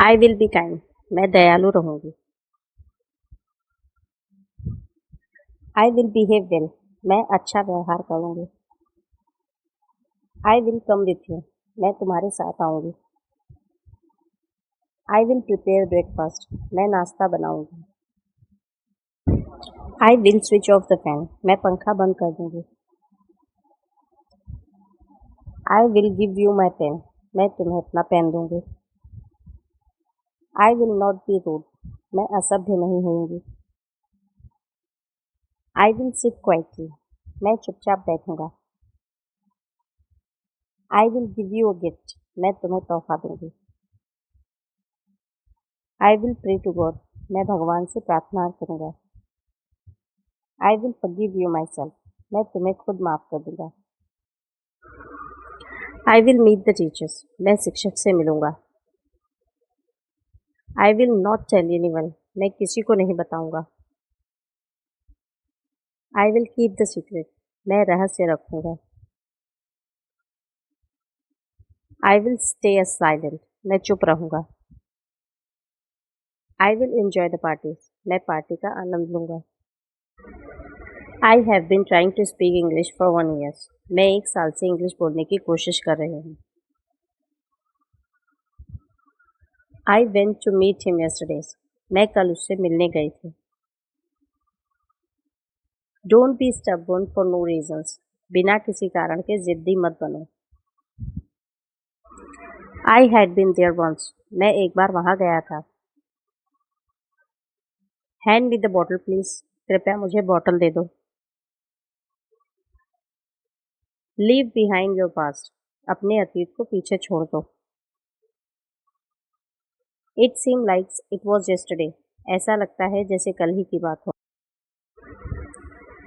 I will be kind. मैं दयालु रहूंगी। I will behave well. मैं अच्छा व्यवहार करूंगी। I will come with you. मैं तुम्हारे साथ आऊंगी। I will prepare breakfast. मैं नाश्ता बनाऊंगी। I will switch off the fan. मैं पंखा बंद कर दूंगी। I will give you my pen. मैं तुम्हें अपना पेन दूंगी। I will not be rude. मैं असभ्य नहीं होंगी। I will sit quietly. मैं चुपचाप बैठूंगा। I will give you a gift. मैं तुम्हें तोहफा दूंगी। I will pray to God. मैं भगवान से प्रार्थना करूंगा। I will forgive you my self. मैं तुम्हें खुद माफ कर दूंगा। I will meet the teachers. मैं शिक्षक से मिलूंगा। I will not tell anyone. मैं किसी को नहीं बताऊंगा। I will keep the secret. मैं रहस्य रखूंगा। I will stay silent. मैं चुप रहूंगा। I will enjoy the party. मैं पार्टी का आनंद लूंगा। I have been trying to speak English for 1 year। मैं 1 साल से इंग्लिश बोलने की कोशिश कर रही हूँ। I went to meet him yesterday. मैं कल उससे मिलने गई थी। Don't be stubborn for no reasons. बिना किसी कारण के जिद्दी मत बनो। I had been there once. मैं एक बार वहां गया था। Hand me the bottle please. कृपया मुझे बॉटल दे दो। Leave behind your past. अपने अतीत को पीछे छोड़ दो। It seem likes it was yesterday। ऐसा लगता है जैसे कल ही की बात हो।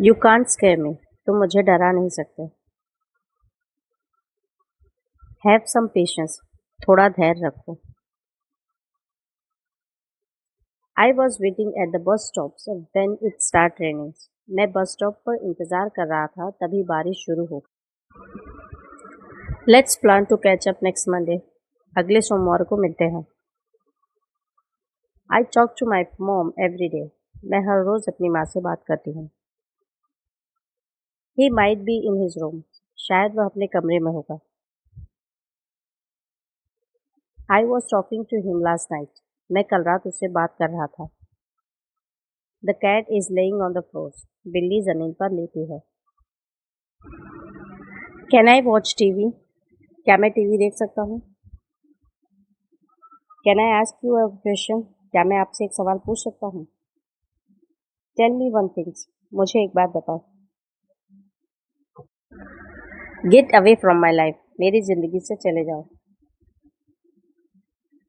You can't scare me. तुम मुझे डरा नहीं सकते। Have some patience. थोड़ा धैर्य रखो। I was waiting at the bus stop when it start raining. मैं बस स्टॉप पर इंतजार कर रहा था तभी बारिश शुरू हो। Let's plan to catch up next Monday. अगले सोमवार को मिलते हैं। I talk to my mom every day. मैं हर रोज अपनी माँ से बात करती हूँ। He might be in his room. शायद वह अपने कमरे में होगा। I was talking to him last night. मैं कल रात उससे बात कर रहा था। The cat is laying on the floor. बिल्ली जमीन पर लेटी है। Can I watch TV. क्या मैं टीवी देख सकता हूँ। Can I ask you a question. क्या मैं आपसे एक सवाल पूछ सकता हूँ। Tell me one things. मुझे एक बात बताओ। Get away from my life. मेरी जिंदगी से चले जाओ।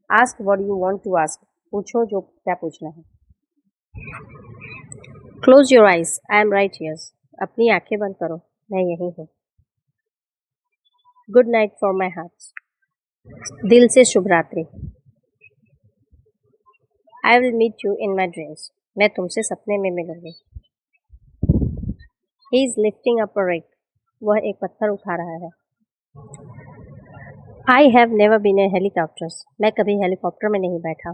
Ask what you want to ask. पूछो जो क्या पूछना है। Close your eyes. I am right here. अपनी आंखें बंद करो। मैं यहीं हूँ। Good night for my heart. दिल से शुभ रात्रि। I will meet you in my dreams. मैं तुमसे सपने में मिलूंगी। He is lifting up a rack. वह एक पत्थर उठा रहा है। I have never been a helicopter. मैं कभी हेलीकॉप्टर में नहीं बैठा।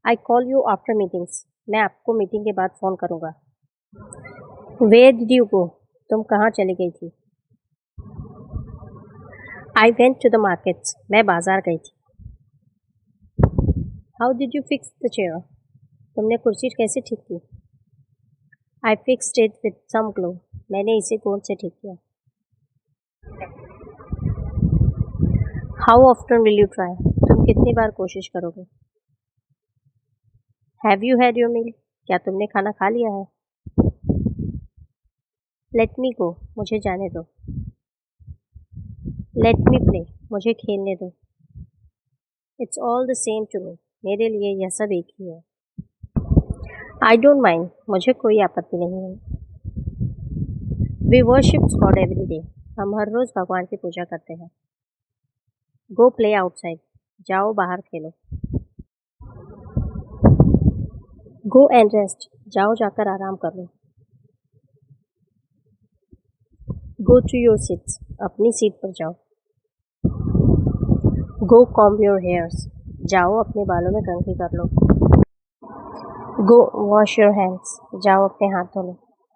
I call you after meetings. मैं आपको मीटिंग के बाद फ़ोन करूँगा। Where did you go. तुम कहाँ चली गई थी। I went to the markets. मैं बाजार गई थी। How did you fix the chair. तुमने कुर्सी कैसे ठीक की। I fixed it with some glue. मैंने इसे गोंद से ठीक किया। How often will you try. तुम कितनी बार कोशिश करोगे। Have you had your meal. क्या तुमने खाना खा लिया है। Let me go. मुझे जाने दो। Let me play. मुझे खेलने दो। It's all the same to me. मेरे लिए यह सब एक ही है। I don't mind. मुझे कोई आपत्ति नहीं है। We worship God every day. हम हर रोज भगवान की पूजा करते हैं। Go play outside. जाओ बाहर खेलो। Go and rest. जाओ जाकर आराम कर लो। Go to your seats. अपनी सीट पर जाओ। गो कॉम्ब योर हेयर्स, जाओ अपने बालों में कंघी कर लो। गो वॉश योर हैंड्स, जाओ अपने हाथ धो लो।